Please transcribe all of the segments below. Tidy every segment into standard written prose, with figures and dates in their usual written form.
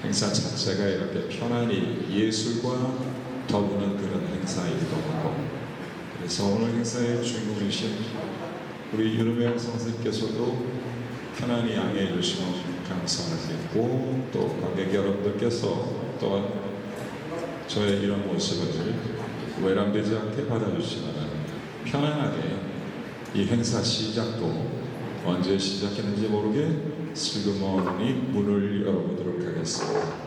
행사 자체가 이렇게 편안히 예술과 더부는 그런 행사이기도 하고, 그래서 오늘 행사의 주인공이신 우리 윤우명 선생님께서도 편안히 양해해 주시면 감사하겠고, 또 관객 여러분들께서 또한 저의 이런 모습을 외람되지 않게 받아주시면 편안하게 이 행사 시작도 언제 시작했는지 모르게 슬그머니 문을 열어보도록 하겠습니다.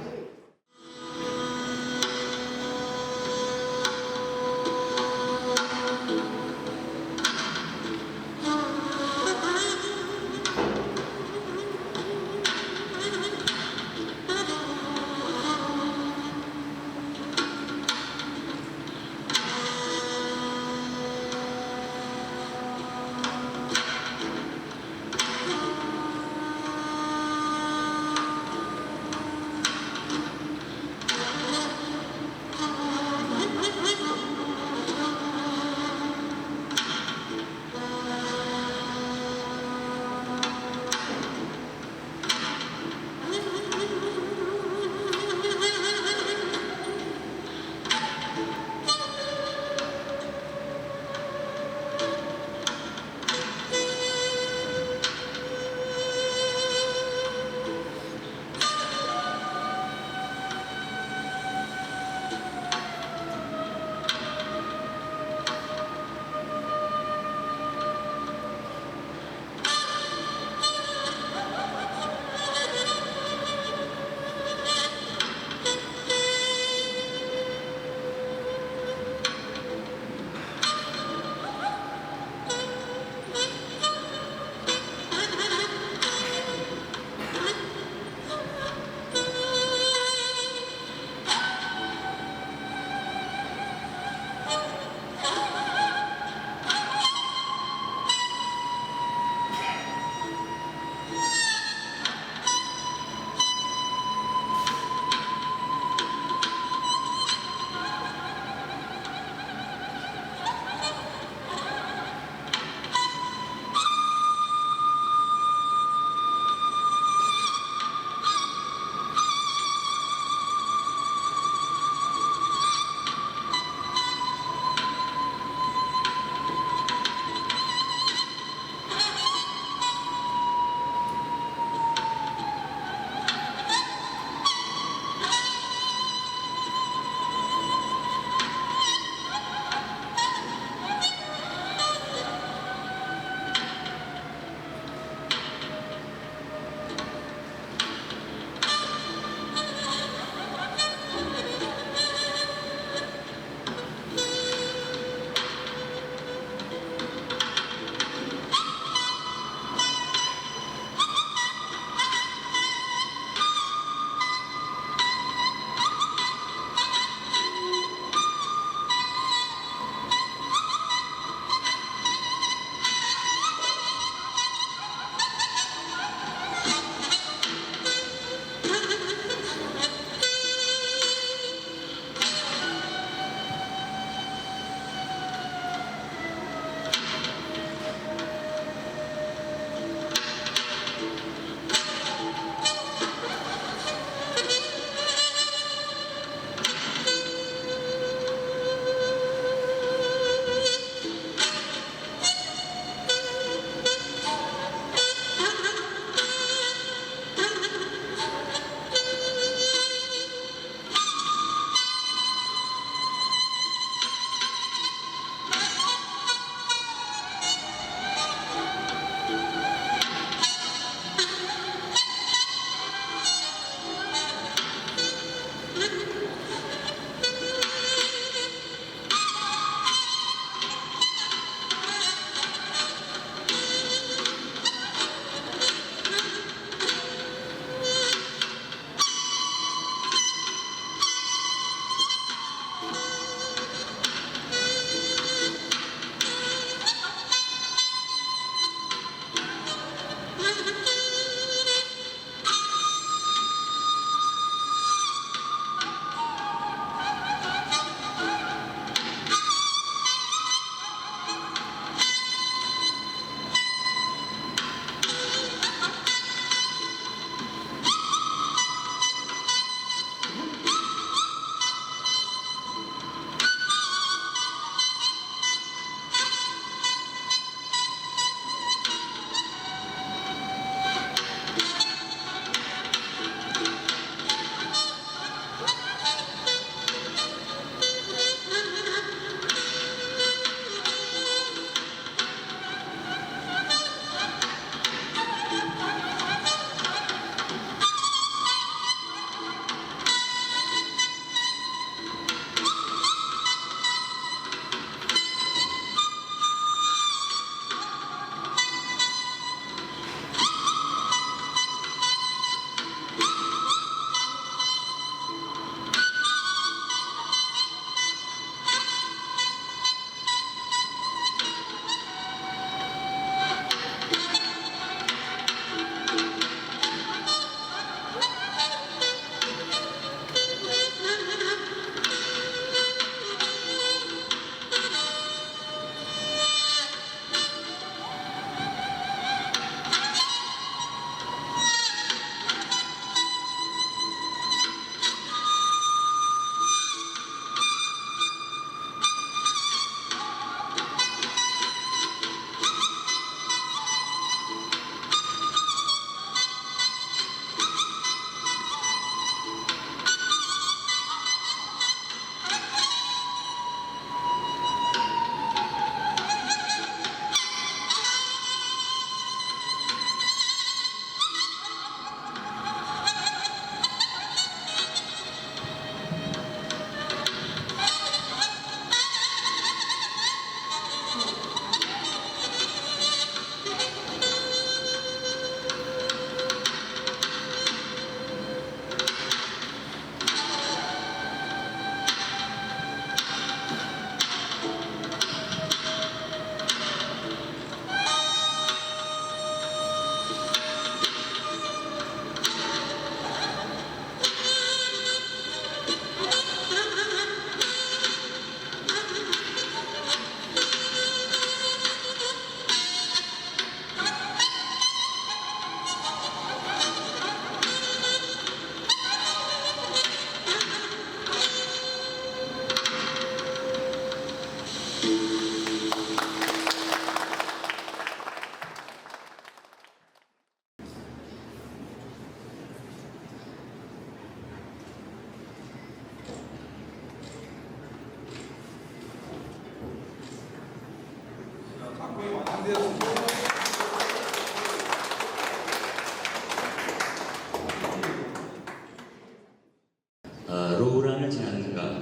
로우란을 지났는가,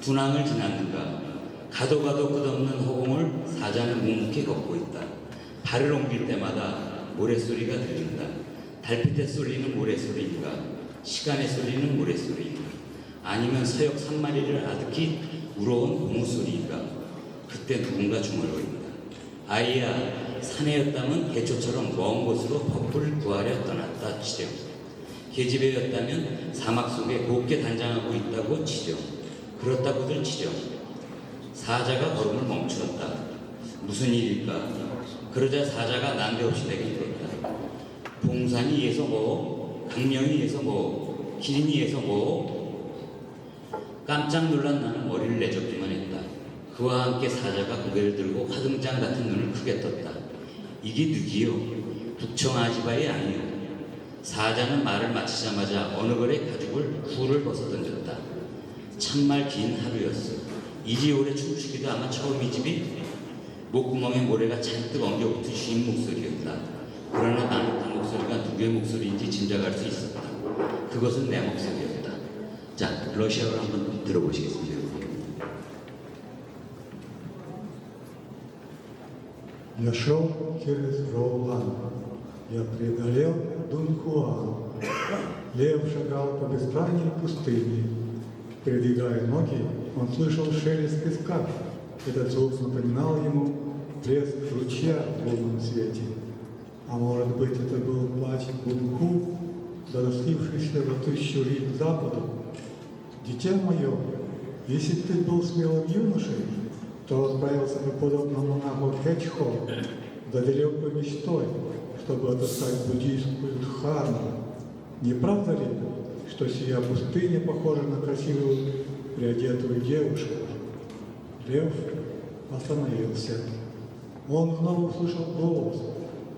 두낭을 지났는가, 가도 가도 끝없는 허공을 사자는 묵묵히 걷고 있다. 발을 옮길 때마다 모래소리가 들린다. 달빛의 소리는 모래소리인가, 시간의 소리는 모래소리인가, 아니면 서역 3마리를 아득히 우러온 고무소리인가. 그때 누군가 중얼거린다. 아이야, 사내였다면 개초처럼 먼 곳으로 법을 구하려 떠났다 치렴. 계집애였다면 사막 속에 곱게 단장하고 있다고 치렴. 그렇다고들 치렴. 사자가 걸음을 멈추었다. 무슨 일일까? 그러자 사자가 난데없이 내게 물었다. 봉산이 예서 뭐, 강령이 예서 뭐, 기린이 예서 뭐. 깜짝 놀란 나는 머리를 내젓기만 했다. 그와 함께 사자가 고개를 들고 화등장 같은 눈을 크게 떴다. 이게 누기요? 북청아지바이 아니요. 사자는 말을 마치자마자 어느 걸에 가죽을 굴을 벗어던졌다. 참말 긴 하루였어. 이지 오래 춤추기도 아마 처음이지비. 목구멍에 모래가 잔뜩 엉겨붙은 쉰 목소리였다. 그러나 나는 그 목소리가 누구의 목소리인지 짐작할 수 있었다. 그것은 내 목소리였다. 자, 러시아어로 한번 들어보시겠습니다. Я шел через Роулан, я преодолел Дунхуан. Лев шагал по бескрайней пустыне. Передвигая ноги, он слышал шелест песка. Этот звук напоминал ему плеск ручья в лунном свете. А может быть, это был плач Бунху, зарастившийся за 1000 лиг к западу. Дитя мое, если бы ты был смелым юношей, то отправился бы подобно монаху Кечхо за далекой мечтой, чтобы отыскать буддийскую дхарму. Не правда ли, что сия пустыня похожа на красивую приодетую девушку? Лев остановился. Он снова услышал голос.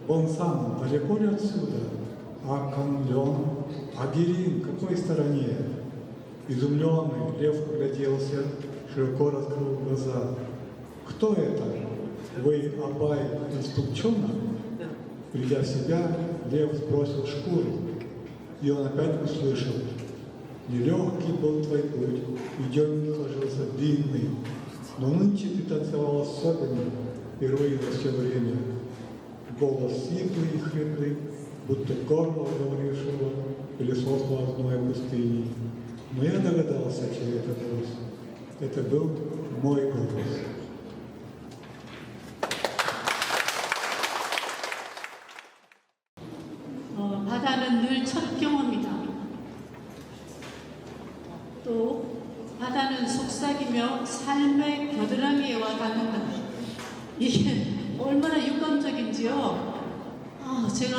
Он сам далеко ли отсюда? А Канлен? А Гирин в какой стороне? Изумленный лев огляделся, широко раскрыл глаза. Кто это? Вы Абай из Тукчона? Придя в себя, лев сбросил шкуру, и он опять услышал. Нелегкий был твой путь, и день сложился длинный, но нынче ты танцевал особенно, впервые за все время. Голос сиплый и хриплый, будто горло говорившего пылесосного в зной пустыни. Но я догадался, чей это голос. Это был мой голос. 바다는 늘 첫 경험이다. 또 바다는 속삭이며 삶의 겨드랑이에 와 닿는다. 이게 얼마나 육감적인지요. 제가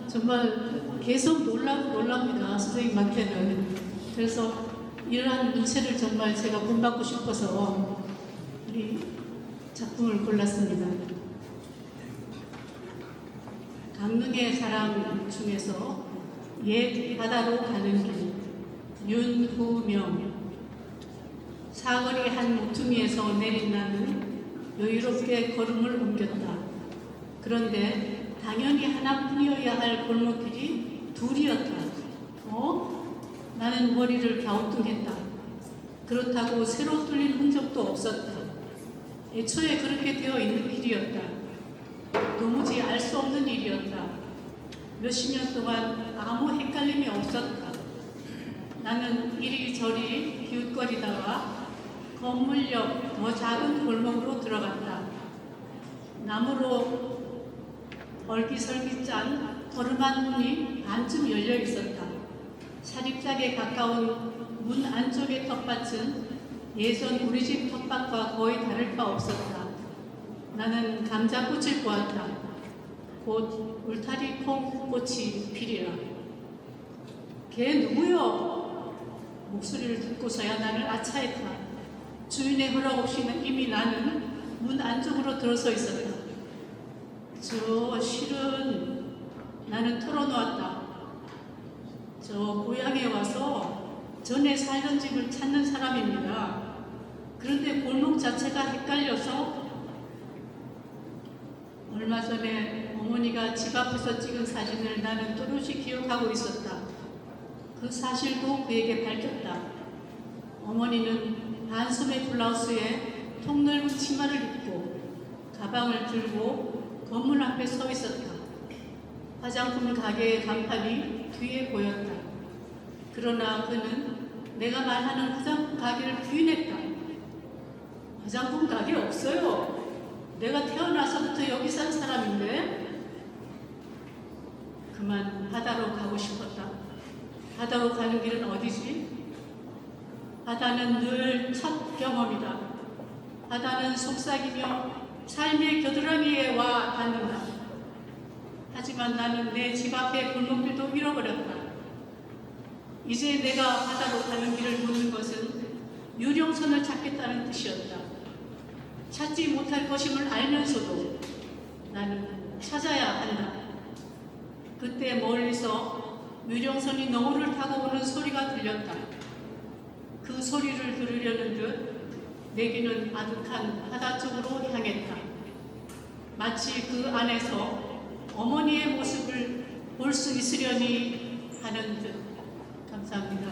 정말 계속 놀랍니다. 선생님한테는. 그래서 이러한 문체를 정말 제가 본받고 싶어서 이 작품을 골랐습니다. 강릉의 사람 중에서 옛 바다로 가는 길, 윤후명. 사거리 한 모퉁이에서 내린 나는 여유롭게 걸음을 옮겼다. 그런데 당연히 하나뿐이어야 할 골목길이 둘이었다. 나는 머리를 갸우뚱했다. 그렇다고 새로 뚫린 흔적도 없었다. 애초에 그렇게 되어 있는 길이었다. 도무지 알 수 없는 일이었다. 몇십 년 동안 아무 헷갈림이 없었다. 나는 이리저리 기웃거리다가 건물 옆 더 작은 골목으로 들어갔다. 나무로 얼기설기 짠 허름한 문이 반쯤 열려 있었다. 사립작에 가까운 문 안쪽의 텃밭은 예전 우리 집 텃밭과 거의 다를 바 없었다. 나는 감자꽃을 보았다. 곧 울타리 콩 꽃이 피리라. 걔 누구요? 목소리를 듣고서야 나는 아차했다. 주인의 허락 없이는 이미 나는 문 안쪽으로 들어서 있었다. 저 실은 나는 털어놓았다. 저 고향에 와서 전에 살던 집을 찾는 사람입니다. 그런데 골목 자체가 헷갈려서 얼마 전에 어머니가 집 앞에서 찍은 사진을 나는 또렷이 기억하고 있었다. 그 사실도 그에게 밝혔다. 어머니는 반소매 블라우스에 통넓은 치마를 입고 가방을 들고 건물 앞에 서 있었다. 화장품 가게의 간판이 뒤에 보였다. 그러나 그는 내가 말하는 화장품 가게를 부인했다. 화장품 가게 없어요. 내가 태어나서부터 여기 산 사람인데. 그만 바다로 가고 싶었다. 바다로 가는 길은 어디지? 바다는 늘 첫 경험이다. 바다는 속삭이며 삶의 겨드랑이에 와 닿는다. 하지만 나는 내 집 앞의 골목길도 잃어버렸다. 이제 내가 바다로 가는 길을 묻는 것은 유령선을 찾겠다는 뜻이었다. 찾지 못할 것임을 알면서도 나는 찾아야 한다. 그때 멀리서 유령선이 너울을 타고 오는 소리가 들렸다. 그 소리를 들으려는 듯 내 귀는 아득한 바다 쪽으로 향했다. 마치 그 안에서 어머니의 모습을 볼 수 있으려니 하는 듯. 감사합니다.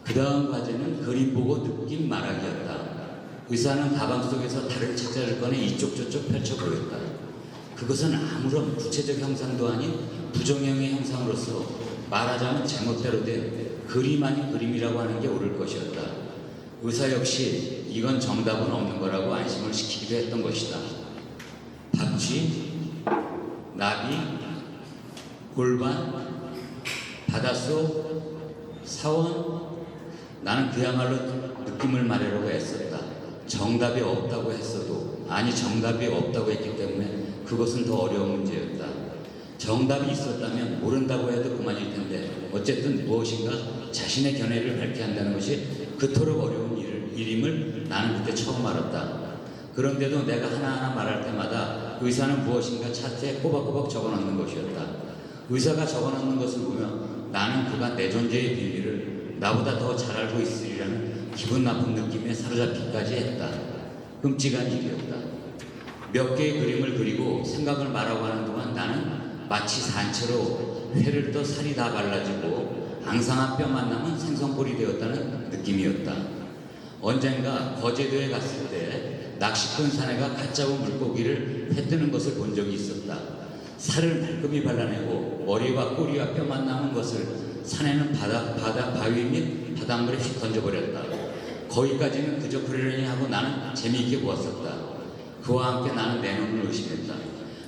그 다음 과제는 그림 보고 느낌 말하기였다. 의사는 가방 속에서 다른 책자를 꺼내 이쪽 저쪽 펼쳐 보였다. 그것은 아무런 구체적 형상도 아닌 부정형의 형상으로서 말하자면 제멋대로 된 그림 아닌 그림이라고 하는 게 옳을 것이었다. 의사 역시 이건 정답은 없는 거라고 안심을 시키기도 했던 것이다. 박쥐, 나비, 골반, 바닷속, 사원. 나는 그야말로 느낌을 말하려고 했었다. 정답이 없다고 했어도, 아니 정답이 없다고 했기 때문에 그것은 더 어려운 문제였다. 정답이 있었다면 모른다고 해도 그만일 텐데 어쨌든 무엇인가 자신의 견해를 밝게 한다는 것이 그토록 어려운 일임을 나는 그때 처음 알았다. 그런데도 내가 하나하나 말할 때마다 의사는 무엇인가 차트에 꼬박꼬박 적어놓는 것이었다. 의사가 적어놓는 것을 보면 나는 그가 내 존재의 비밀을 나보다 더 잘 알고 있으리라는 기분 나쁜 느낌에 사로잡히기까지 했다. 끔찍한 일이었다. 몇 개의 그림을 그리고 생각을 말하고 하는 동안 나는 마치 산채로 회를 떠 살이 다 갈라지고 앙상한 뼈만 남은 생선골이 되었다는 느낌이었다. 언젠가 거제도에 갔을 때 낚시꾼 사내가 갓 잡은 물고기를 회 뜨는 것을 본 적이 있었다. 살을 말끔히 발라내고 머리와 꼬리와 뼈만 남은 것을 사내는 바위 및 바닷물에 휙 던져버렸다. 거기까지는 그저 그러려니 하고 나는 재미있게 보았었다. 그와 함께 나는 내 눈을 의심했다.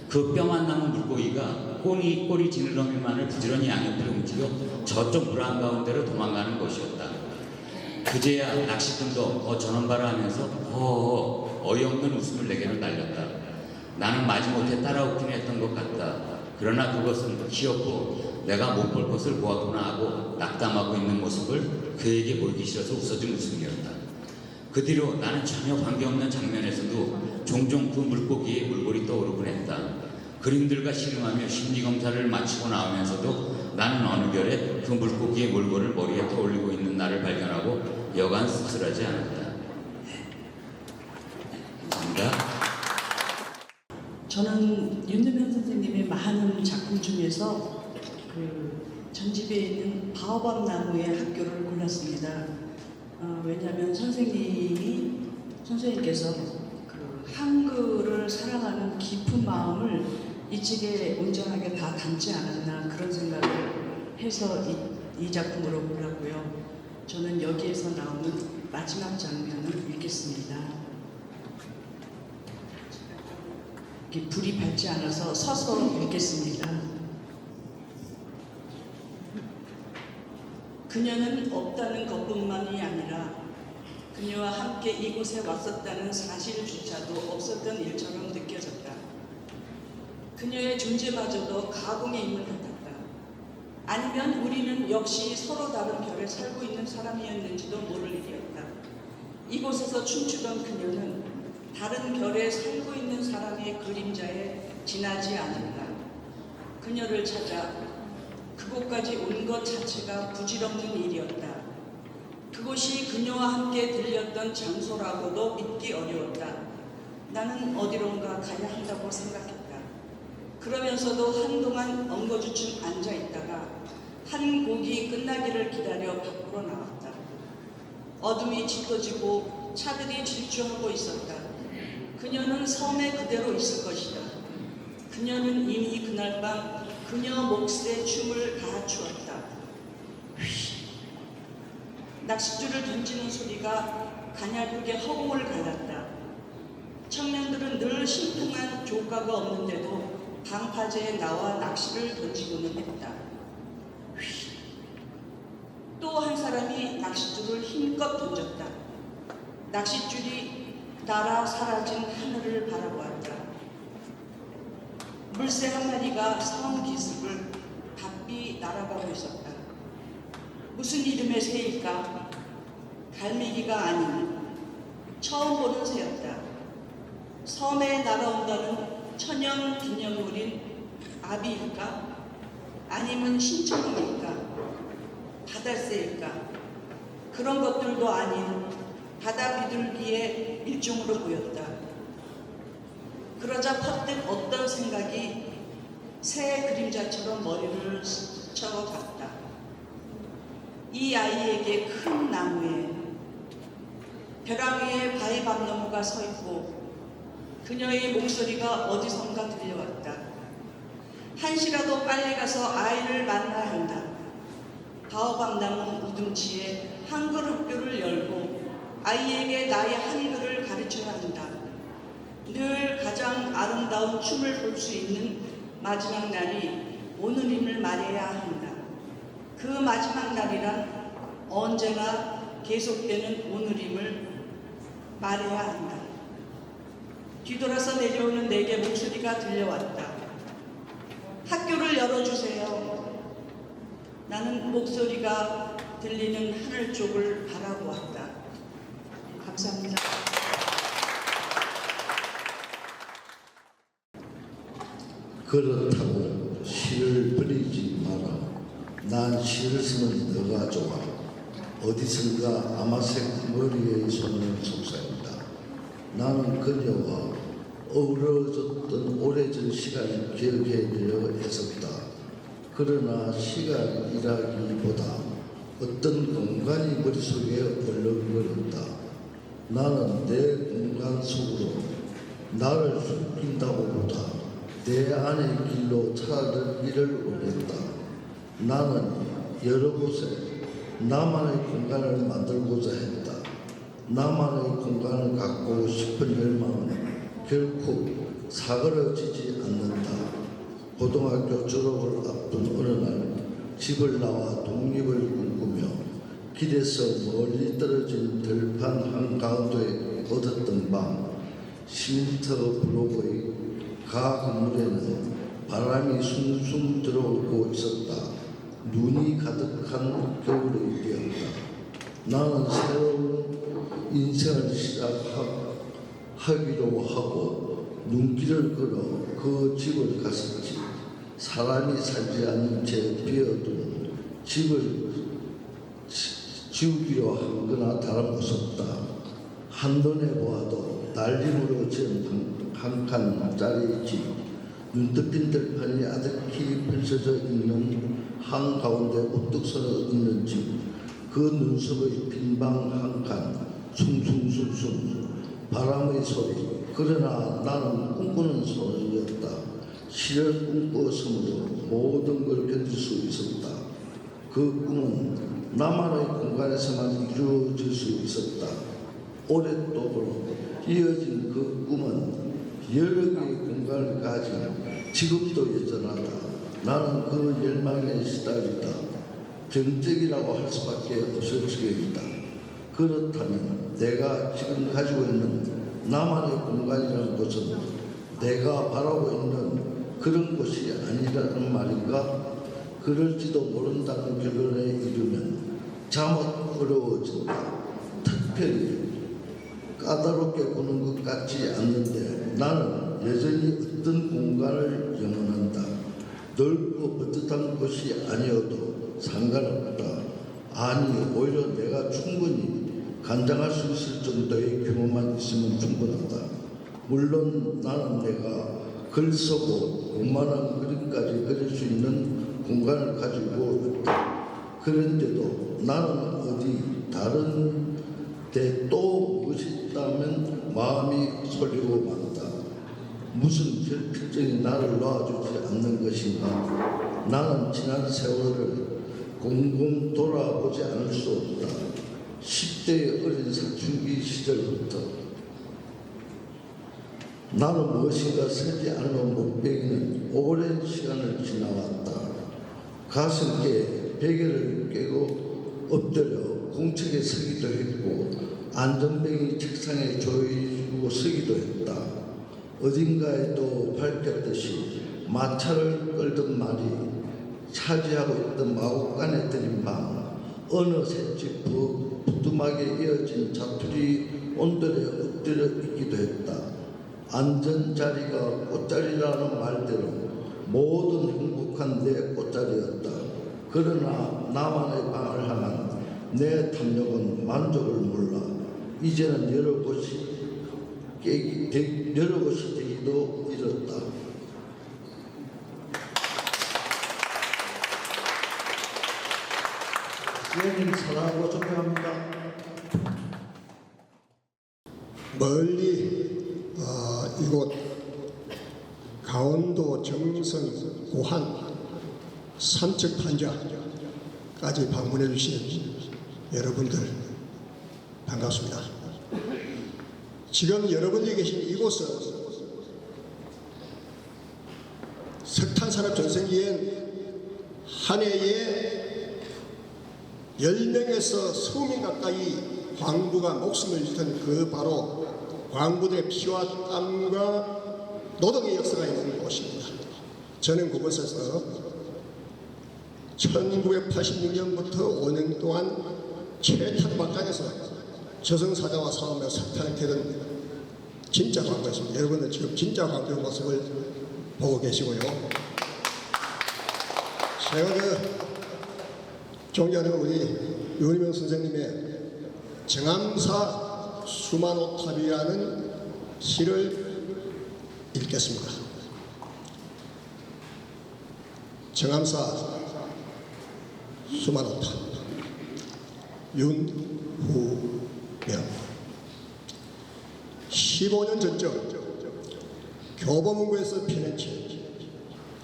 그 뼈만 남은 물고기가 꼬리 지느러미만을 부지런히 양옆으로 움직여 저쪽 물 한가운데로 도망가는 것이었다. 그제야 낚시꾼도 저놈 봐라 하면서 허허 어이없는 웃음을 내게로 날렸다. 나는 마지못해 따라오긴 했던 것 같다. 그러나 그것은 귀엽고 내가 못 볼 것을 보았구나 하고 낙담하고 있는 모습을 그에게 보이기 싫어서 웃어준 웃음이었다. 그 뒤로 나는 전혀 관계없는 장면에서도 종종 그 물고기의 물골이 떠오르곤 했다. 그림들과 씨름하며 심리검사를 마치고 나오면서도 나는 어느 결에 그 물고기의 몰골을 머리에 떠올리고 있는 나를 발견하고 여간 씁쓸하지 않았다. 감사합니다. 저는 윤두면 선생님의 많은 작품 중에서 그 전집에 있는 바오밥 나무의 학교를 골랐습니다. 왜냐하면 선생님께서 그 한글을 사랑하는 깊은 마음을 이 책에 온전하게 다 담지 않았나 그런 생각을 해서 이 작품으로 골랐고요. 저는 여기에서 나오는 마지막 장면을 읽겠습니다. 불이 밝지 않아서 서서 읽겠습니다. 그녀는 없다는 것뿐만이 아니라 그녀와 함께 이곳에 왔었다는 사실조차도 없었던 일처럼 느껴졌다. 그녀의 존재마저도 가공의 인물 같았다. 아니면 우리는 역시 서로 다른 별에 살고 있는 사람이었는지도 모를 일이었다. 이곳에서 춤추던 그녀는 다른 별에 살고 있는 사람의 그림자에 지나지 않는다. 그녀를 찾아 그곳까지 온 것 자체가 부질없는 일이었다. 그곳이 그녀와 함께 들렸던 장소라고도 믿기 어려웠다. 나는 어디론가 가야 한다고 생각했다. 그러면서도 한동안 엉거주춤 앉아있다가 한 곡이 끝나기를 기다려 밖으로 나왔다. 어둠이 짙어지고 차들이 질주하고 있었다. 그녀는 섬에 그대로 있을 것이다. 그녀는 이미 그날 밤 그녀 몫의 춤을 다 추었다. 낚싯줄을 던지는 소리가 가냘프게 허공을 갈랐다. 청년들은 늘 신통한 조가가 없는데도 방파제에 나와 낚시를 던지고는 했다. 또 한 사람이 낚싯줄을 힘껏 던졌다. 낚싯줄이 날아 사라진 하늘을 바라보았다. 물새 한 마리가 섬 기슭을 바삐 날아가고 있었다. 무슨 이름의 새일까? 갈매기가 아닌 처음 보는 새였다. 섬에 날아온다는 천연 기념물인 아비일까? 아니면 신천일까? 바달새일까? 그런 것들도 아닌 바다 비둘기의 일종으로 보였다. 그러자 퍼뜩 어떤 생각이 새 그림자처럼 머리를 스쳐갔다. 이 아이에게 큰 나무에 벼랑 위에 바위밤나무가 서 있고 그녀의 목소리가 어디선가 들려왔다. 한시라도 빨리 가서 아이를 만나야 한다. 바오밤나무 우둥치에 한글 학교를 열고 아이에게 나의 한글을 가르쳐야 한다. 늘 가장 아름다운 춤을 볼 수 있는 마지막 날이 오늘임을 말해야 한다. 그 마지막 날이란 언제나 계속되는 오늘임을 말해야 한다. 뒤돌아서 내려오는 내게 목소리가 들려왔다. 학교를 열어주세요. 나는 목소리가 들리는 하늘 쪽을 바라보았다. 감사합니다. 그렇다고 시를 버리지 마라. 난 시를 쓰는 너가 좋아. 어디선가 아마색 머리에 손을 속삭인다. 나는 그녀와 어우러졌던 오래전 시간을 기억해내려 애썼다. 그러나 시간이라기보다 어떤 공간이 머릿속에 얼렁거렸다. 나는 내 공간 속으로 나를 숨긴다고보다 내 안의 길로 찾아들기를 원했다. 나는 여러 곳에 나만의 공간을 만들고자 했다. 나만의 공간을 갖고 싶은 열망은 결코 사그러지지 않는다. 고등학교 졸업을 앞둔 어느 날 집을 나와 독립을 꿈꾸며 길에서 멀리 떨어진 들판 한가운데 얻었던 밤 쉼터 블로그의 가 건물에는 바람이 숭숭 들어오고 있었다. 눈이 가득한 겨울의 일이었다. 나는 새로운 인생을 시작하기로 하고 눈길을 걸어 그 집을 갔었지. 사람이 살지 않은 채 비어둔 집을 지우기로 한 거나 다름없었다. 한눈에 보아도 날림으로 지은 한 칸짜리 집, 눈뜨핀 들판이 아득히 펼쳐져 있는 한가운데 우뚝 서서 있는 집, 그 눈썹의 빈방 한 칸, 숭숭숭숭, 바람의 소리. 그러나 나는 꿈꾸는 소리였다. 시를 꿈꾸었으므로 모든 걸 견딜 수 있었다. 그 꿈은 나만의 공간에서만 이루어질 수 있었다. 오랫도록 이어진 그 꿈은 여러 개의 공간을 가진 지금도 여전하다. 나는 그 열망에 시달리다. 병적이라고 할 수밖에 없을 지경이다. 그렇다면 내가 지금 가지고 있는 나만의 공간이라는 것은 내가 바라고 있는 그런 곳이 아니라는 말인가? 그럴지도 모른다는 결론에 이르면 잠옷 어려워진다. 특별히 까다롭게 보는 것 같지 않는데 나는 여전히 어떤 공간을 영원한다. 넓고 떳떳한 곳이 아니어도 상관없다. 아니 오히려 내가 충분히 감당할 수 있을 정도의 규모만 있으면 충분하다. 물론 나는 내가 글 쓰고 오만한 그림까지 그릴 수 있는 공간을 가지고 있다. 그런데도 나는 어디 다른 데 또 무엇이 있다면 마음이 설리고 만다. 무슨 결핍증이 나를 놓아주지 않는 것인가? 나는 지난 세월을 곰곰 돌아보지 않을 수 없다. 10대의 어린 사춘기 시절부터 나는 무엇인가 서지 않으면 못 베기는 오랜 시간을 지나왔다. 가슴께 베개를 깨고 엎드려 공책에 서기도 했고 안전뱅이 책상에 조이고 서기도 했다. 어딘가에 또 밝혔듯이 마차를 끌던 말이 차지하고 있던 마구간에 들인 밤 어느 새집 부뚜막에 이어진 자투리 온돌에 엎드려 있기도 했다. 안전자리가 꽃자리라는 말대로 모든 행복한 내 꽃자리였다. 그러나 나만의 방을 향한 내 탐욕은 만족을 몰라. 이제는 여러 곳이 되기도 이렇다. 선생님 사랑하고 존경합니다. 멀리 이곳 강원도 정선 고한 산책 탄자까지 방문해 주신 여러분들 반갑습니다. 지금 여러분이 계신 이곳은 석탄산업 전성기엔 한 해에 10명에서 20명 가까이 광부가 목숨을 잃던 그 바로 광부들의 피와 땀과 노동의 역사가 있는 곳입니다. 저는 그곳에서 1986년부터 5년 동안 최탄 막강에서 저승사자와 싸우며 석탄을 캐던 진짜 광부였습니다. 여러분은 지금 진짜 광부의 모습을 보고 계시고요. 제가 존경하는 우리 윤희명 선생님의 정암사 수만호탑이라는 시를 읽겠습니다. 정암사 수만호탑 윤후명 15년 전쯤 교보문고에서 펴낸 책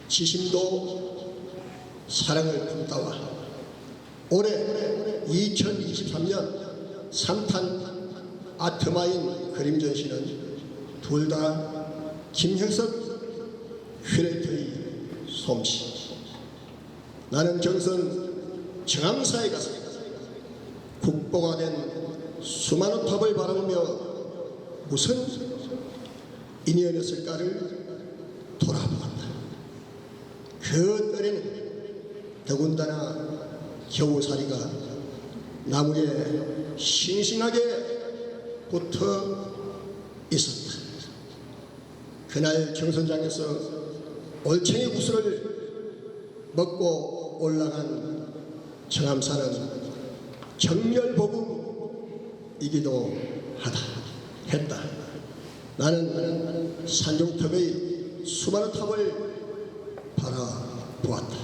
지심도 사랑을 품다와 올해 2023년 3탄 아트마인 그림 전시는 둘 다 김형석 큐레이터의 솜씨. 나는 경선 정암사에 가서 국보가 된 수많은 탑을 바라보며 무슨 인연이었을까를 돌아보았다. 그 뜰에는 더군다나 겨우살이가 나무에 싱싱하게 붙어 있었다. 그날 경선장에서 올챙이 구슬을 먹고 올라간 정암사는 정열복음이기도 했다. 나는 산중턱의 수많은 탑을 바라보았다.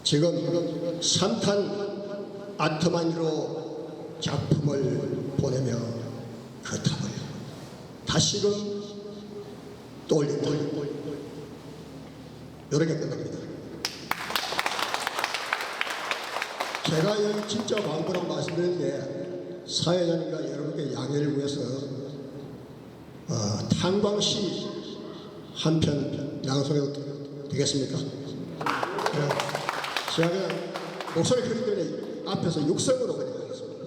지금 3탄 아트만으로 작품을 보내며 그 탑을 다시금 떠올린다. 이렇게 끝납니다. 제가 여기 진짜 광고라고 말씀드리는데 사회자님과 여러분께 양해를 구해서 탄광시 한 편 양성해도 되겠습니까? 제가 그냥 목소리 크기 때문에 앞에서 육성으로 그냥 하겠습니다.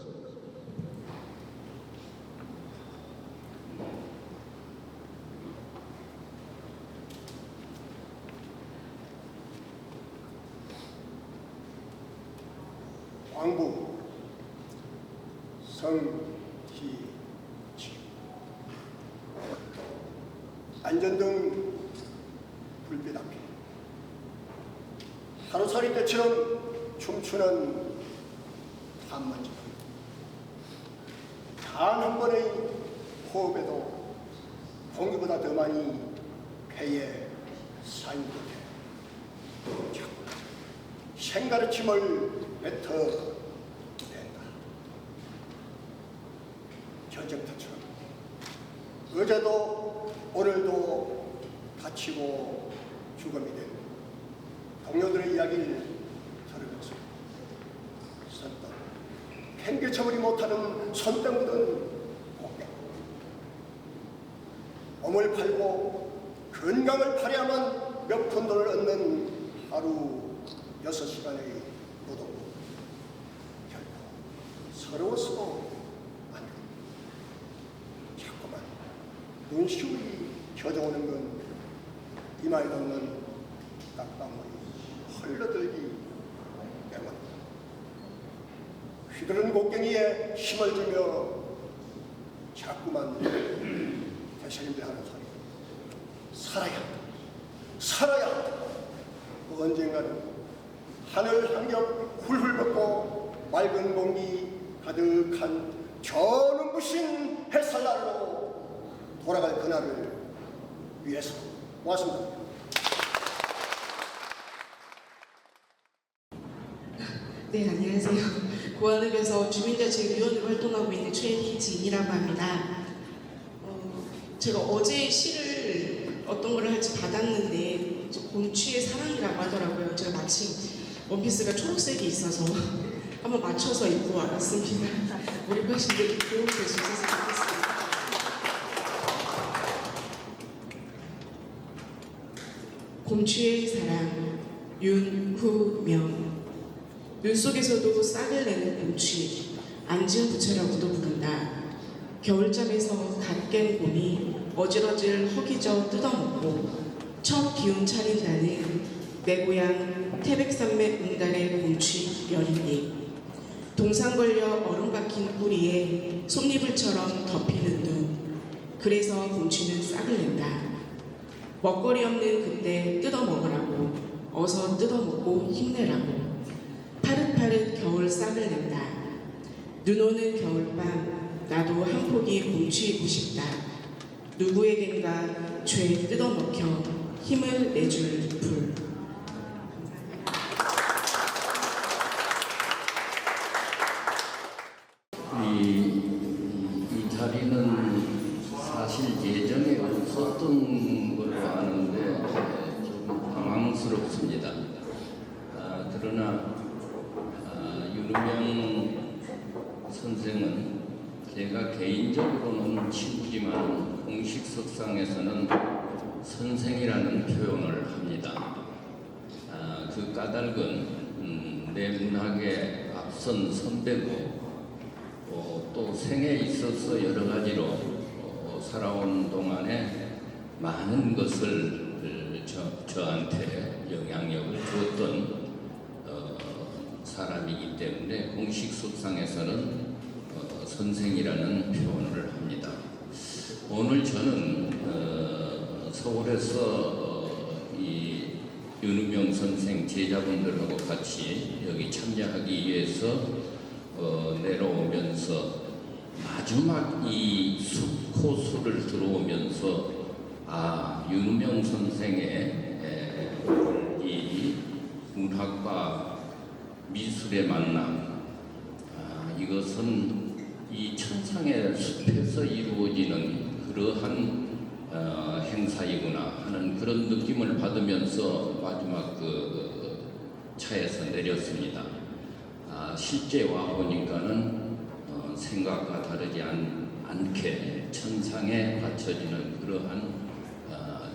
광부 성희지 안전등 불빛 앞에 하루살이 때처럼 춤추는 탐만지 단 한 번의 호흡에도 공기보다 더 많이 폐에 쌓인 듯해 자꾸 생가르침을 뱉어댄다. 전쟁터처럼 어제도 오늘도 다치고 죽음이 된 동료들의 이야기를 들으면서 선뜻 팽개쳐버리 못하는 손때 묻은 복경, 몸을 팔고 건강을 팔아야만 몇 푼돈을 얻는 하루 6시간의 노동, 결코 서러워서도 안 됩니다. 자꾸만 눈시울이 켜져오는 건 이마에 닿는 땀방울이 흘러들기 때문입니다. 휘두른 곡괭이에 힘을 주며 자꾸만 대신들 하는 소리, 살아야 한다, 살아야 한다. 언젠가는 하늘 한 겹 훌훌 벗고 맑은 공기 가득한 저 눈부신 햇살날로 돌아갈 그날을 위해서 왔습니다. 네, 안녕하세요. 고안읍에서 주민자치위원으로 활동하고 있는 최희진이라고 합니다. 제가 어제 시를 어떤 걸 할지 받았는데 곰취의 사랑이라고 하더라고요. 제가 마침 원피스가 초록색이 있어서 한번 맞춰서 입고 와봤습니다. 몰입하신 데 도움이 될 수 있어서 좋겠습니다. 곰취의 사랑, 윤후명. 눈 속에서도 싹을 내는 곰취, 안진부채라고도 부른다. 겨울잠에서 갓 깬 곰이 어질어질 허기져 뜯어먹고 첫 기운 차린다는 내 고향 태백산맥 응달의 곰취 열인잎. 동상 걸려 얼음 박힌 뿌리에 솜니불처럼 덮이는 눈. 그래서 곰취는 싹을 낸다. 먹거리 없는 그때 뜯어먹으라고, 어서 뜯어먹고 힘내라고. 파릇파릇 겨울 싹을 낸다. 눈 오는 겨울밤 나도 한 포기 곰취이고 싶다. 누구에겐가 죄 뜯어먹혀 힘을 내줄 불. 이 자리는 사실 예정에 없었던 걸로 아는데 조금 당황스럽습니다. 그러나 윤우명 선생은 제가 개인적으로는 친구지만 공식 석상에서는 선생이라는 표현을 합니다. 그 까닭은 내 문학의 앞선 선배고 또 생에 있어서 여러 가지로 살아온 동안에 많은 것을 저한테 영향력을 주었던 사람이기 때문에 공식 석상에서는 선생이라는 표현을 합니다. 오늘 저는 서울에서 이 윤우명 선생 제자분들하고 같이 여기 참여하기 위해서 내려오면서 마지막 이 코스를 들어오면서 윤우명 선생의 이 문학과 미술의 만남, 이것은 이 천상의 숲에서 이루어지는 그러한 행사이구나 하는 그런 느낌을 받으면서 마지막 그 차에서 내렸습니다. 실제 와 보니까는 생각과 다르지 않게 천상에 바쳐지는 그러한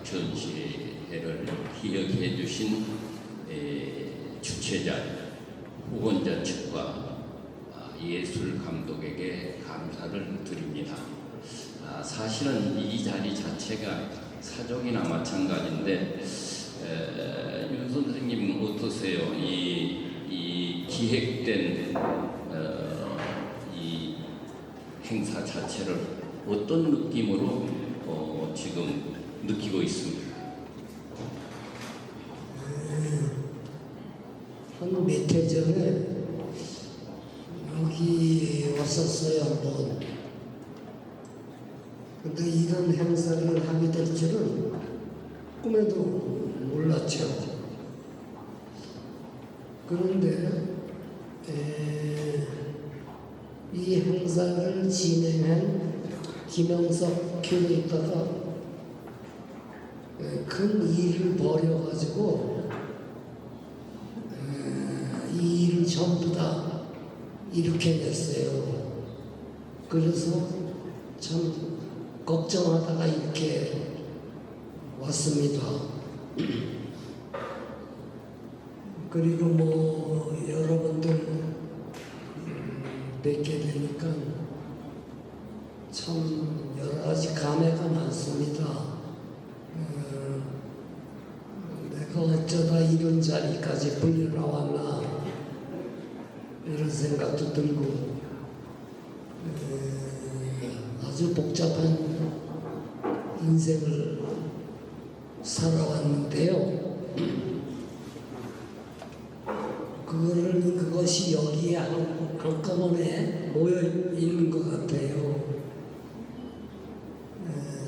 전시회를 기억해 주신 주최자, 후원자 측과 예술 감독에게 감사를 드립니다. 사실은 이 자리 자체가 사족이나 마찬가지인데 윤 선생님 어떠세요? 이 기획된 이 행사 자체를 어떤 느낌으로 지금 느끼고 있습니다? 한 몇 해 전에 여기 왔었어요, 한번. 근데 이런 행사를 하게 될 줄은 꿈에도 몰랐죠. 그런데 이 행사를 진행한 김영석 큐레이터가 큰 일을 벌여가지고 이 일을 전부 다 일으켜냈어요. 그래서 참 걱정하다가 이렇게 왔습니다. 그리고 뭐 여러분들 뵙게 되니까 참 여러 가지 감회가 많습니다. 내가 어쩌다 이런 자리까지 불려나왔나 이런 생각도 들고 아주 복잡한 인생을 살아왔는데요. 그것이 여기에 한꺼번에 모여 있는 것 같아요.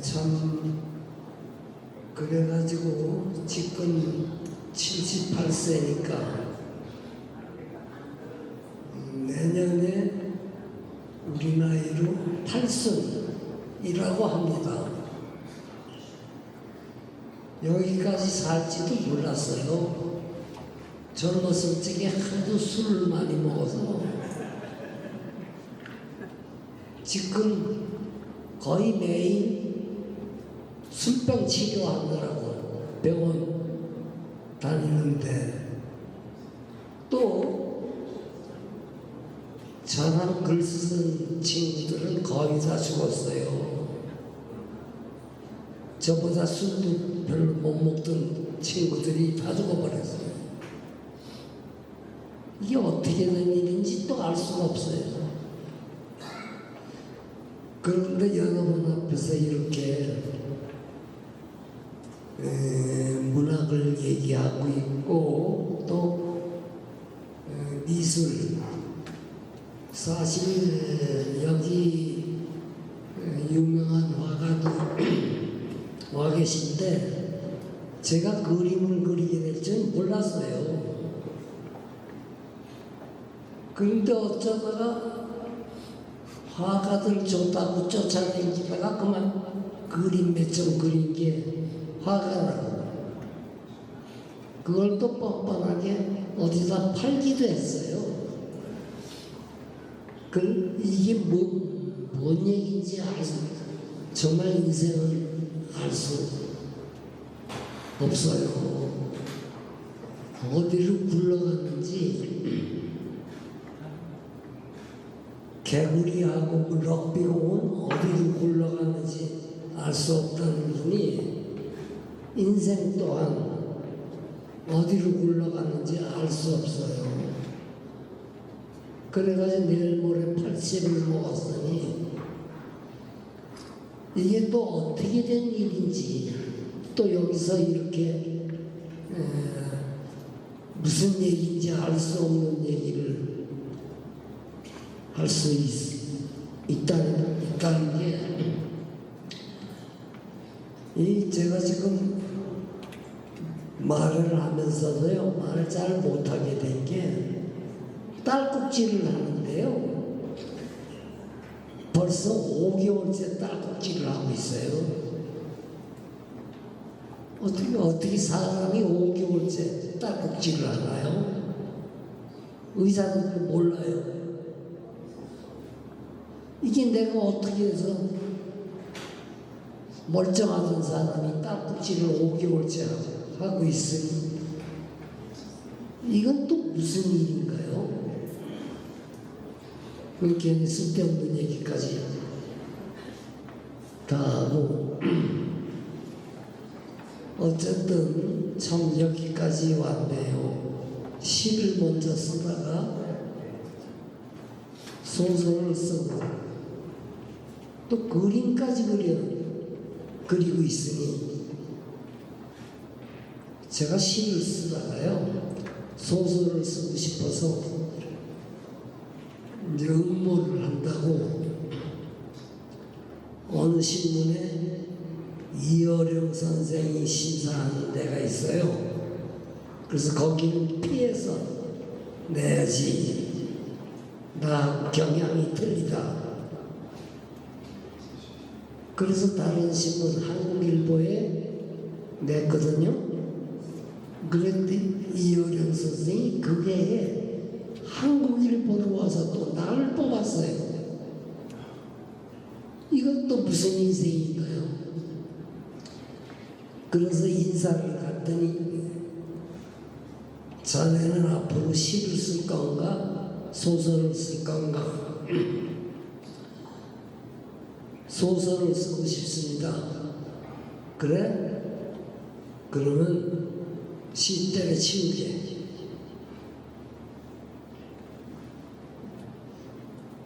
참 그래가지고 지금 78세니까 내년에 우리 나이로 8순이라고 합니다. 여기까지 살지도 몰랐어요. 젊었을 적에 하도 술을 많이 먹어서 지금 거의 매일 술병 치료하느라고 병원 다니는데 또 저랑 글 쓰는 친구들은 거의 다 죽었어요. 저보다 술도 별로 못 먹던 친구들이 다 죽어버렸어요. 이게 어떻게 된 일인지 또 알 수가 없어요. 그런데 여러분 앞에서 이렇게 문학을 얘기하고 있고 또 미술, 사실 여기 유명한 화가도 와 계신데 제가 그림을 그리게 될 줄 몰랐어요. 그런데 어쩌다가 화가들 좋다고 쫓아다니다가 그만 그림 몇 점 그린 게 화가라고. 그걸 또 뻔뻔하게 어디다 팔기도 했어요. 이게 뭔 얘기인지 정말 인생은 알 수 없어요. 어디로 굴러가는지. 개구리하고 럭비공은 어디로 굴러가는지 알 수 없다는 분이 인생 또한 어디로 굴러가는지 알 수 없어요. 그래가지고 내일 모레 80을 먹었으니 이게 또 어떻게 된 일인지 또 여기서 이렇게 무슨 얘기인지 알 수 없는 얘기를 할 수 있다는 게 제가 지금 말을 하면서도요, 말을 잘 못하게 된 게 딸꾹질을 하는데요. 벌써 5개월째 딸꾹질을 하고 있어요. 어떻게 사람이 5개월째 딸꾹질을 하나요? 의사들도 몰라요. 이게 내가 어떻게 해서 멀쩡하던 사람이 딸꾹질을 5개월째 하고 있으니 이건 또 무슨 일인가요? 괜히 쓸데없는 얘기까지 다 하고 어쨌든 참 여기까지 왔네요. 시를 먼저 쓰다가 소설을 쓰고 또 그림까지 그리고 있으니 제가 시를 쓰다가요 소설을 쓰고 싶어서 이제 응모를 한다고 어느 신문에 이어령 선생이 심사하는 데가 있어요. 그래서 거기는 피해서 내야지. 나 경향이 틀리다. 그래서 다른 신문 한국일보에 냈거든요. 그런데 이어령 선생이 그게 한국일보로 와서 또 나를 뽑았어요. 이건 또 무슨 인생인가요? 그래서 인사를 갔더니 자네는 앞으로 시를 쓸 건가? 소설을 쓸 건가? 소설을 쓰고 싶습니다. 그래? 그러면 시 때려치우게.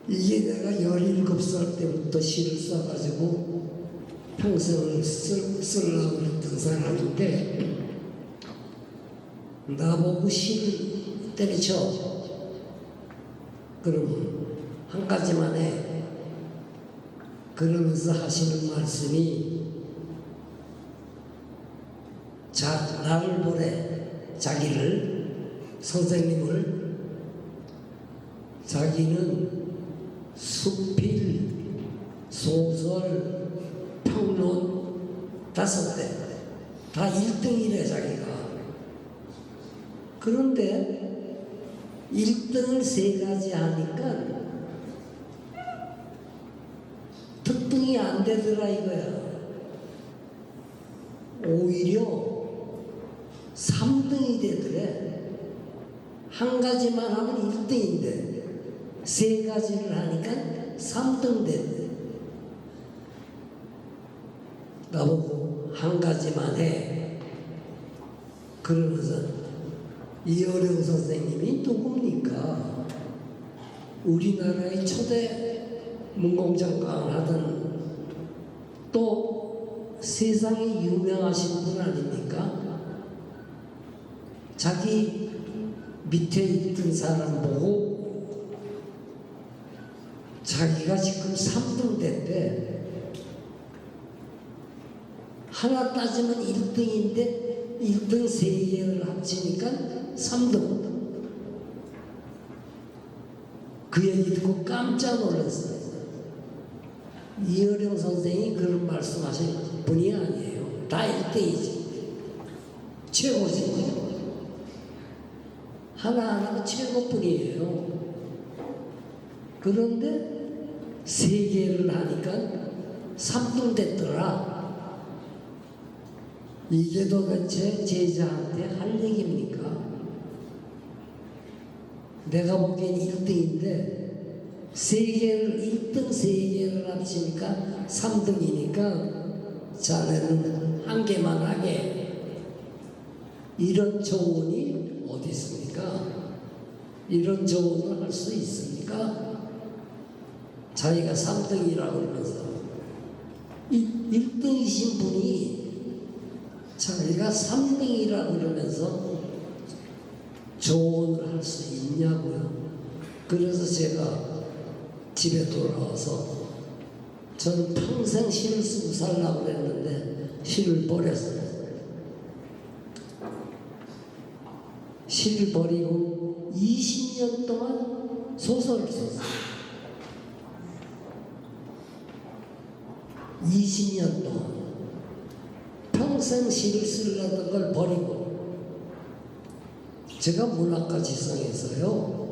이게 내가 17살 때부터 시를 써가지고 평생을 쓰려고 했던 사람인데 나보고 시를 때려쳐. 그럼 한 가지만 해. 그러면서 하시는 말씀이 나를 보내. 선생님을 자기는 수필, 소설, 평론 5대 다 1등이래 자기가. 그런데 1등을 3가지 하니까 특등이 안 되더라 이거야. 오히려 3등이 되더래. 한 가지만 하면 1등인데 3가지를 하니까 3등 됐대. 나보고 한 가지만 해. 그러면서 이어령 선생님이 누굽니까? 우리나라의 초대 문공장관 하던 또 세상에 유명하신 분 아닙니까? 자기 밑에 있던 사람 보고 자기가 지금 3등 됐대. 하나 따지면 1등인데 1등 3개를 합치니까 3등. 그 얘기 듣고 깜짝 놀랐어요. 이어령 선생이 그런 말씀하신 분이 아니에요. 다 1등이지. 최고지. 하나하나가 최고뿐이에요. 그런데 세 개를 하니까 3등 됐더라. 이게 도대체 제자한테 할 얘기입니까? 내가 보기엔 1등인데 세 개를 1등 세 개를 합치니까 3등이니까 자네는 한 개만 하게. 이런 조언이 어디 있습니까? 이런 조언을 할 수 있습니까? 자기가 3등이라고 그러면서 1등이신 분이 자기가 3등이라고 그러면서 조언을 할 수 있냐고요. 그래서 제가 집에 돌아와서 저는 평생 시를 쓰고 살라고 그랬는데 시를 버렸어요. 시를 버리고 20년 동안 소설을 썼어요. 20년 동안 평생 시를 쓰려던 걸 버리고 제가 문학과 지성에서요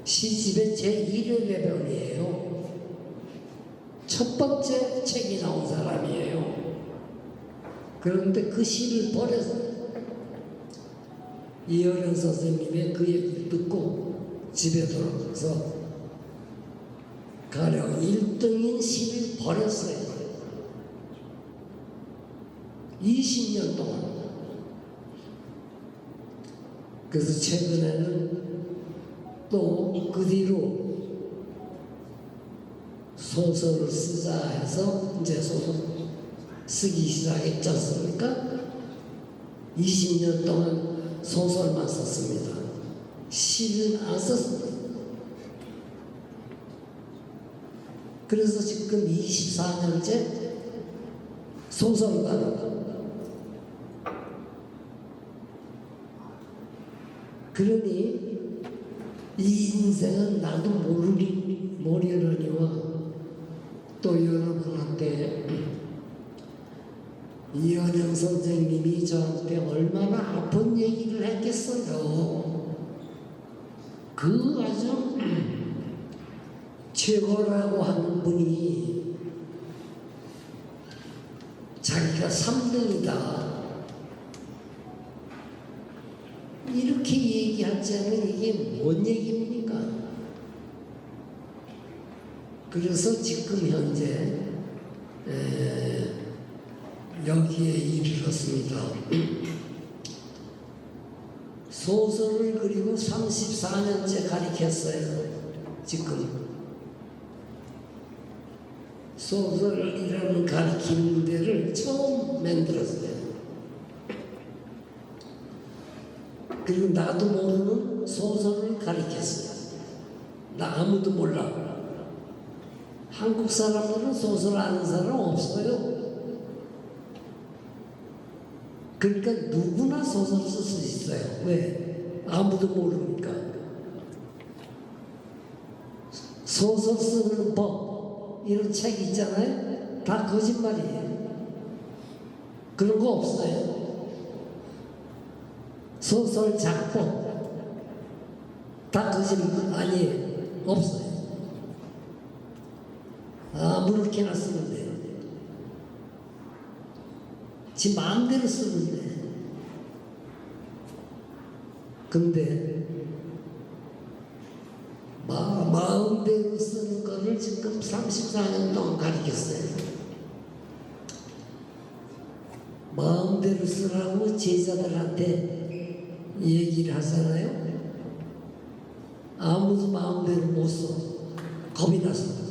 시집의 제1회배변이에요. 첫 번째 책이 나온 사람이에요. 그런데 그 시를 버려서 이어령 선생님의 그 얘기를 듣고 집에 돌아가서 가령 1등인 시를 버렸어요. 20년 동안. 그래서 최근에는 또 그 뒤로 소설을 쓰자 해서 이제 소설 쓰기 시작했지 않습니까? 20년 동안 소설만 썼습니다. 시는 안 썼습니다. 그래서 지금 24년째 소설가로. 그러니 이 인생은 나도 모르려니와 또 여러분한테 이현영 선생님이 저한테 얼마나 아픈 얘기를 했겠어요. 그 아주 최고라고 하는 분이 자기가 3등이다. 이렇게 얘기하자면 이게 뭔 얘기입니까? 그래서 지금 현재 여기에 이르렀습니다. 소설을 그리고 34년째 가르쳤어요. 지금 소설이라는 가르치는 데를 처음 만들었어요. 그리고 나도 모르는 소설을 가르쳤어요. 나 아무도 몰라. 한국 사람들은 소설 아는 사람 없어요. 그러니까 누구나 소설 쓸 수 있어요. 왜? 아무도 모르니까. 소설 쓰는 법 이런 책 있잖아요. 다 거짓말이에요. 그런 거 없어요. 소설 작법 다 거짓말 아니에요. 없어요. 아무렇게나 쓰면 돼요. 지 마음대로 쓰면 돼. 근데 마음대로 쓰는 거를 지금 34년 동안 가르쳤어요. 마음대로 쓰라고 제자들한테 얘기를 하잖아요. 아무도 마음대로 못 써. 겁이 나서.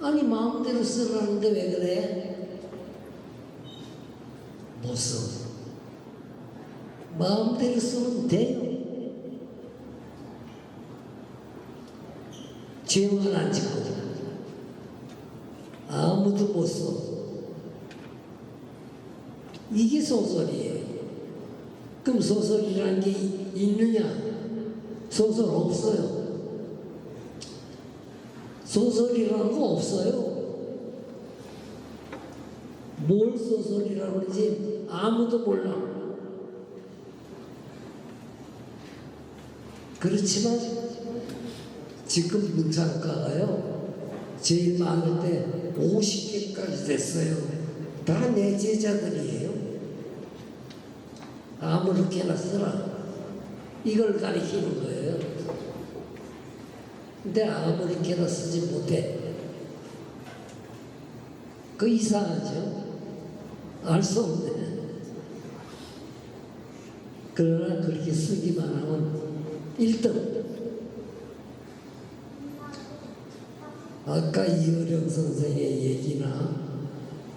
아니 마음대로 쓰라는데 왜 그래? 못 써. 마음대로 쓰면 돼요. 죄만 안 짓고. 아무도 못 써. 이게 소설이에요. 그럼 소설이라는 게 있느냐? 소설 없어요. 소설이라는 거 없어요. 뭘 소설이라고 그러지 아무도 몰라. 그렇지만 지금 문창가가요 제일 많을 때 50개까지 됐어요. 다 내 제자들이에요. 아무렇게나 쓰라. 이걸 가리키는 거예요. 근데 아무렇게나 쓰지 못해. 그 이상하죠? 알 수 없네. 그러나 그렇게 쓰기만 하면 1등. 아까 이어령 선생의 얘기나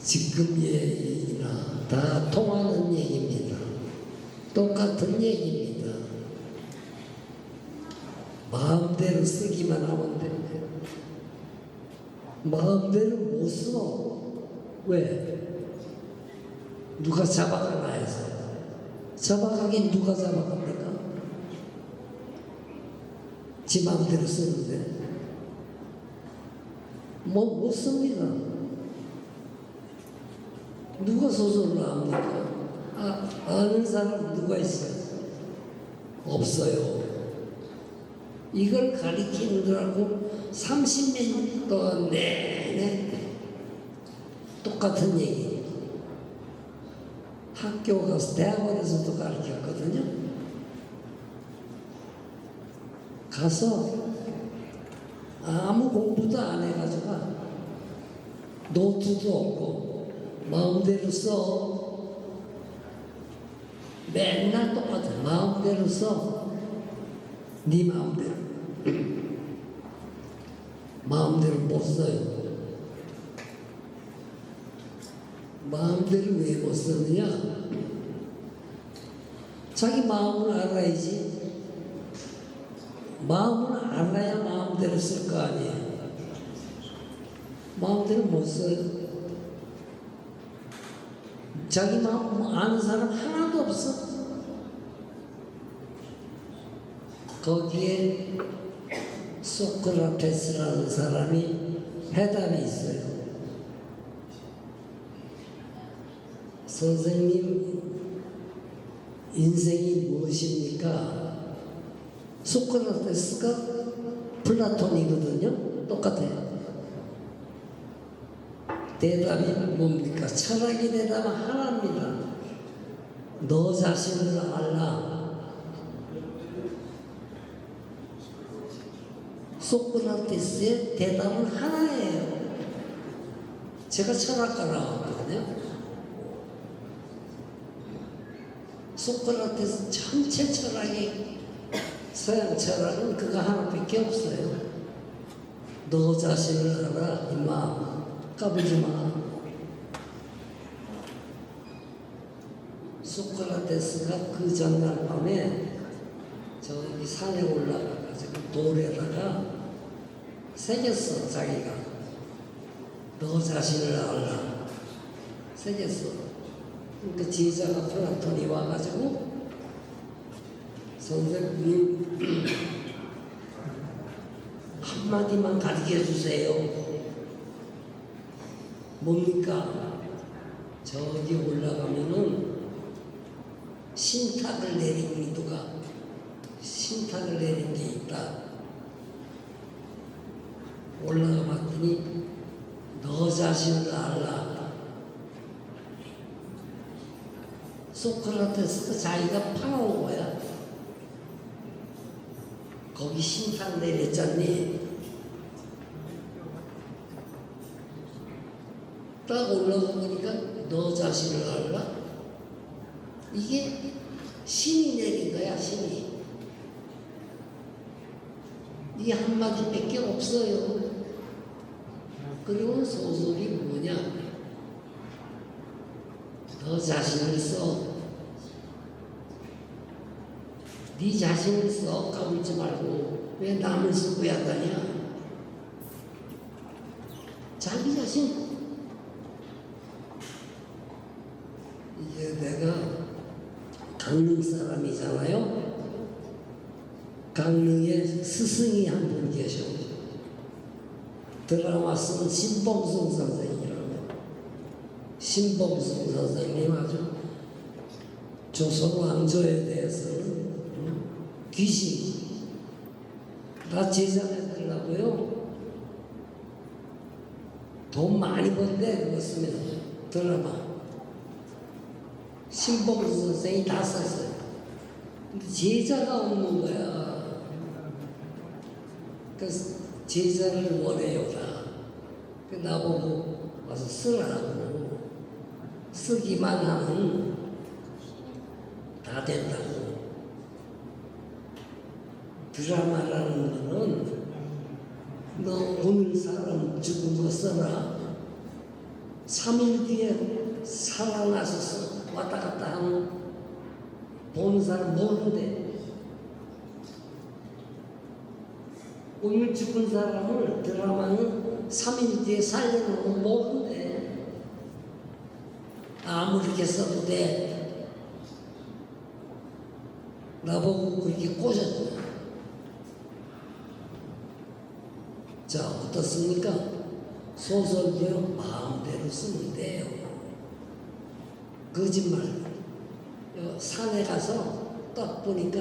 지금의 얘기나 다 통하는 얘기입니다. 똑같은 얘기입니다. 마음대로 쓰기만 하면 돼. 마음대로 못 써. 왜? 누가 잡아가나 해서. 잡아가긴 누가 잡아갑니까? 지 마음대로 쓰는데. 못 씁니다. 누가 소설을 합니까? 아는 사람 누가 있어요? 없어요. 이걸 가리키느라고 30몇 년 동안 내내 똑같은 얘기. 학교 가서 대학원에서도 가르쳤거든요. 가서 아무 공부도 안 해가지고 노트도 없고 마음대로 써. 맨날 똑같아. 마음대로 써. 네 마음대로. 마음대로 못 써요. 마음대로 왜 못 쓰느냐? 자기 마음을 알아야지. 마음을 알아야 마음대로 쓸 거 아니에요. 마음대로 못 써요. 자기 마음 아는 사람 하나도 없어. 거기에 소크라테스라는 사람이 해답이 있어요. 선생님, 인생이 무엇입니까? 소크라테스가 플라톤이거든요. 똑같아요. 대답이 뭡니까? 철학의 대답은 하나입니다. 너 자신을 알라. 소크라테스의 대답은 하나예요. 제가 철학과 나왔거든요. 소크라테스 전체 철학이 서양 철학은 그거 하나밖에 없어요. 너 자신을 알아, 임마. 까불지 마. 소크라테스가 그 전날 밤에 저기 산에 올라가가지고 돌에다가 새겼어, 자기가. 너 자신을 알라. 새겼어. 그 제자가 플라톤이 와가지고 선생님 한마디만 가르쳐 주세요. 뭡니까? 저기 올라가면은 신탁을 내린 미도가 신탁을 내린 게 있다. 올라가 봤더니 너 자신을 알라. 소크라테스가 자기가 파놓은 거야. 거기 신탁 내렸잖니. 딱 올라가 보니까 너 자신을 알라? 이게 신이 내린 거야, 신이. 이 한마디밖에 없어요. 그리고 소설이 뭐냐? 너 자신을 써. 네 자신을 써. 까불지 말고 왜 남을 쓰고 야다냐? 자기 자신. 이제 내가 강릉 사람이잖아요. 강릉에 스승이 한 분 계셔. 드라마 쓴 신봉순 선생이라고. 신봉수 선생님 아주 조선 왕조에 대해서는 귀신 다 제작해달라고요. 돈 많이 번대 그거 쓰면 드라마. 신봉수 선생이 다 썼어요. 근데 제자가 없는 거야. 그래서 제자를 원해요 다. 그 나보고 와서 쓰라고. 쓰기만 하면 다 된다고. 드라마라는 거는 너 오늘 사람 죽은 거 써라. 3일 뒤에 살아나서 왔다 갔다 하면 보는 사람 모르는데 오늘 죽은 사람을 드라마는 3일 뒤에 살려놓으면 모르는데 아무렇게 써도 돼. 나보고 그렇게 꼬셨죠. 자, 어떻습니까? 소설대로 마음대로 쓰면 돼요. 거짓말. 산에 가서 딱 보니까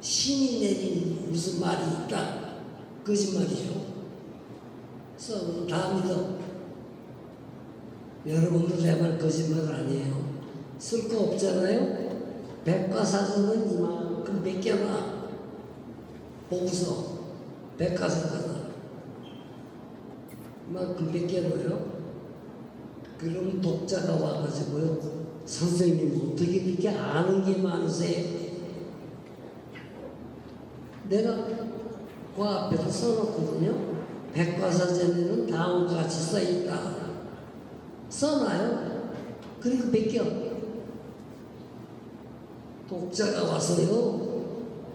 신이 내린 무슨 말이 있다. 거짓말이죠. 그래서 다 믿어. 여러분들 내 말 거짓말 아니에요. 쓸 거 없잖아요. 백과사전은 이만큼 맡겨놔. 보고서 백과사전 이만큼 맡겨놓아요. 그럼 독자가 와가지고요. 선생님 어떻게 그렇게 아는 게 많으세요? 내가 그 앞에서 써놓거든요. 백과사전에는 다음과 같이 써있다. 써놔요. 그리고 베껴. 독자가 와서요.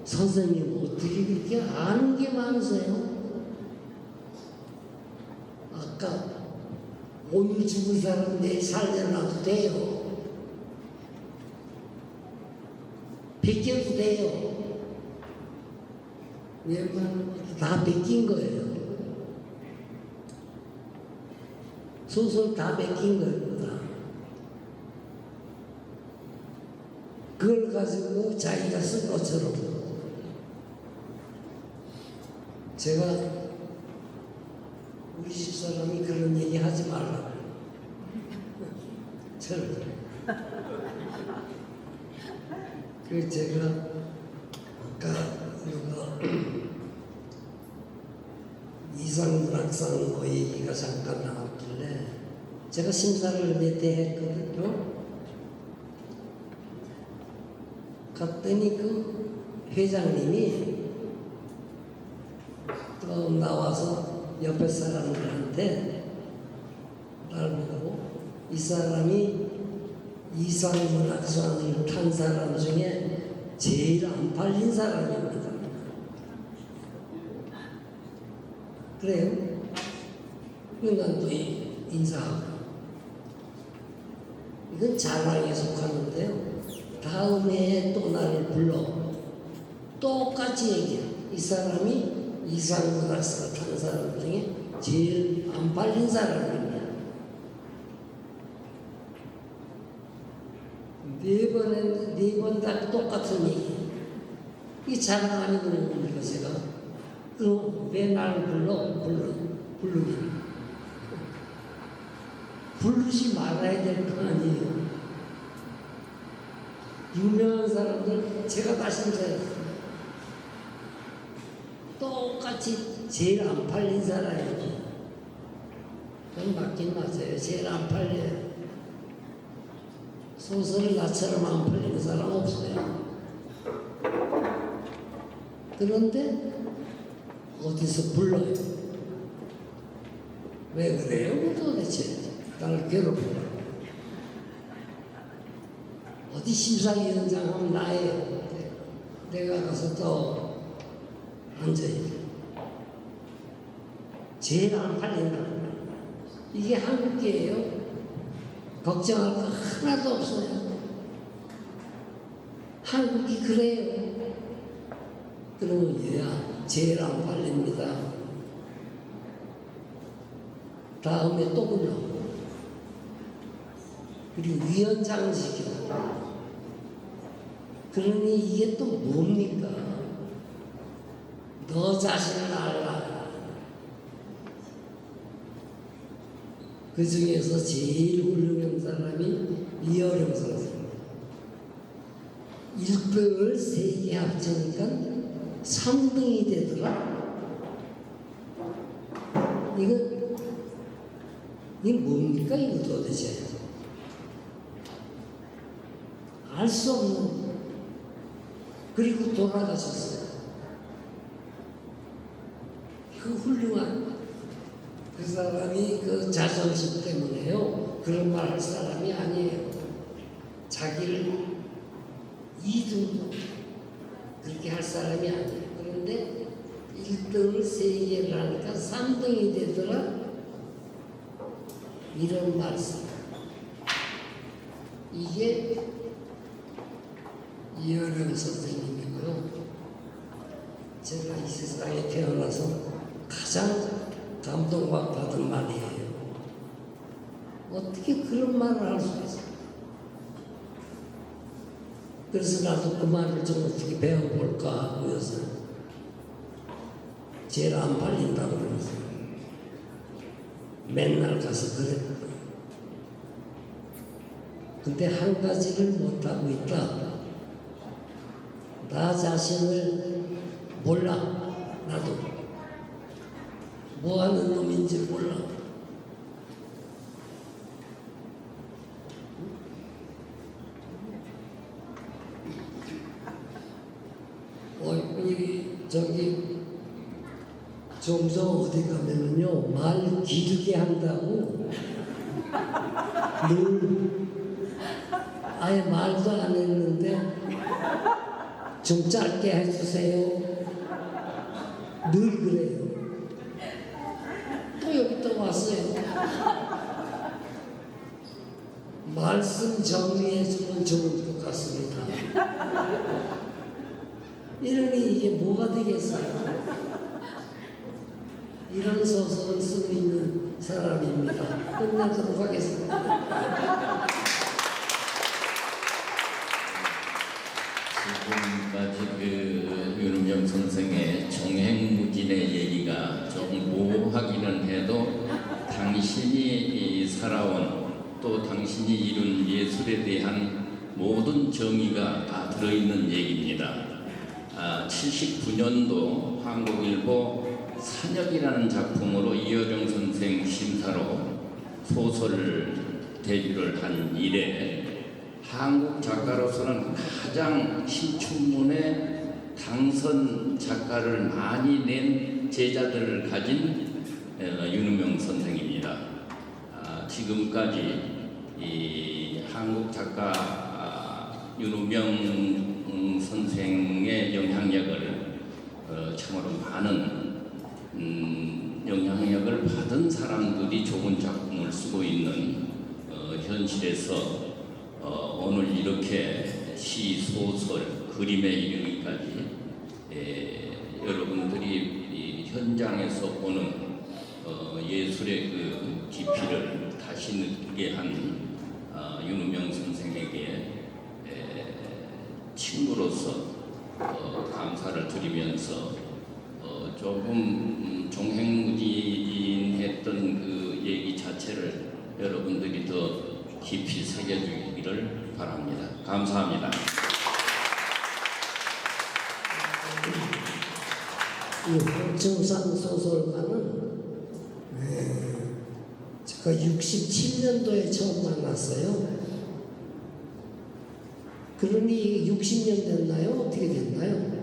선생님 어떻게 그렇게 아는 게 많으세요? 아까 오늘 죽은 사람 내일 살려놔도 돼요. 베껴도 돼요. 웬만하면 다 베낀 거예요. 소설 다 베낀 거예요. 그걸 가지고 자기가 쓴 것처럼 제가 우리 집사람이 그런 얘기 하지 말라고 절대. 그 제가 아까 누가 이상문학상 뭐 얘기가 잠깐 나왔길래 제가 심사를 몇 대 했거든요. 갔더니 그 회장님이 또 나와서 옆에 사람들한테 날 보고 이 사람이 이상문학상을 탄 사람 중에 제일 안 팔린 사람입니다. 그래요? 그러니까 또 인사하고 이건 자랑에 속하는데요. 다음 해에 또 나를 불러 똑같이 얘기해. 이 사람이 이상문학상 탄 사람 중에 제일 안 팔린 사람입니다. 네 번 다 똑같은 얘기. 이 자랑 아니거든요, 우리가 제가. 그럼 왜 나를 부르기? 부르지 말아야 될 거 아니에요. 유명한 사람들 제가 다 심사했어요. 똑같이 제일 안 팔린 사람이에요. 그건 맞긴 맞아요. 제일 안 팔려요. 소설을 나처럼 안 팔리는 사람 없어요. 그런데 어디서 불러요? 왜 그래요? 도대체 나를 괴롭혀요. 어디 심사위원장 하면 나예요. 내가 가서 또 앉아있어요. 제일 안 팔린다. 이게 한국계예요. 걱정할 거 하나도 없어요. 한국이 그래요. 그러면 얘야 제일 안 팔립니다. 다음에 또 불러. 그리고 위원장을 시키는 거예요. 그러니 이게 또 뭡니까? 너 자신을 알라. 그 중에서 제일 훌륭한 사람이 이어령 선생님. 1등을 3개 합치니까 3등이 되더라. 이게 뭡니까 이거 도대체? 알 수 없는. 그리고 돌아가셨어요. 그 훌륭한 그 사람이 그 자존심 때문에요. 그런 말 할 사람이 아니에요. 자기를 2등도 그렇게 할 사람이 아니에요. 그런데 1등을 3개를 하니까 3등이 되더라. 이런 말씀. 이게 이어령 선생님이고요. 제가 이 세상에 태어나서 가장 감동받은 말이에요. 어떻게 그런 말을 할 수 있어요? 그래서 나도 그 말을 좀 어떻게 배워볼까 하고 요새 제일 안 팔린다고 그러면서 맨날 가서 그랬거든요. 근데 한 가지를 못하고 있다. 나 자신을 몰라. 나도 뭐 하는 놈인지 몰라. 저기 좀 전 어디 가면은요 말 길게 한다고 늘 아예 말도 안 했는데 좀 짧게 해주세요. 늘 그래요. 또 여기 또 왔어요. 말씀 정리해주면 좋을 것 같습니다. 이러니 이게 뭐가 되겠어요? 이런 소설을 쓰고 있는 사람입니다. 끝나도록 하겠습니다. 지금까지 그 윤은영 선생의 정행무진의 얘기가 조금 모호하기는 해도 당신이 살아온 또 당신이 이룬 예술에 대한 모든 정의가 다 들어있는 얘기입니다. 79년도 한국일보 산역이라는 작품으로 이어령 선생 심사로 소설 데뷔를 한 이래 한국 작가로서는 가장 신춘문예 당선 작가를 많이 낸 제자들을 가진 윤은명 선생입니다. 지금까지 이 한국 작가 윤은명 선생의 영향력을 참으로 많은 영향력을 받은 사람들이 좋은 작품을 쓰고 있는 현실에서 오늘 이렇게 시, 소설, 그림에 이르기까지 여러분들이 이 현장에서 보는 예술의 그 깊이를 다시 느끼게 한 윤은명 선생에게 친구로서 감사를 드리면서 조금 종횡무진했던 그 얘기 자체를 여러분들이 더 깊이 새겨주기를 바랍니다. 감사합니다. 이 황청산 소설가는 제가 67년도에 처음 만났어요. 그러니 60년 됐나요? 어떻게 됐나요?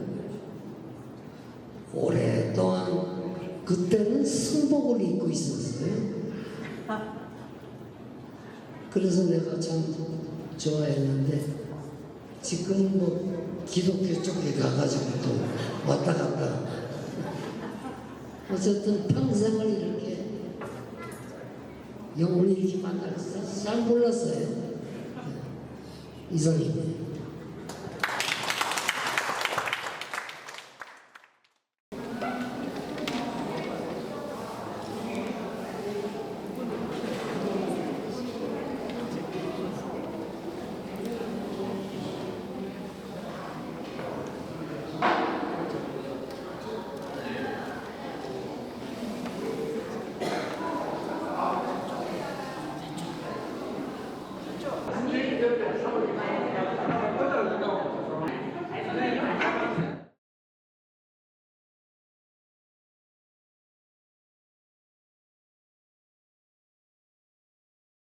오랫동안 그때는 승복을 입고 있었어요. 그래서 내가 참 좋아했는데 지금 뭐 기독교 쪽에 가가지고 또 왔다 갔다 어쨌든 평생을 이렇게 영혼이 이렇게 만날 줄 잘 몰랐어요. 이상입니다.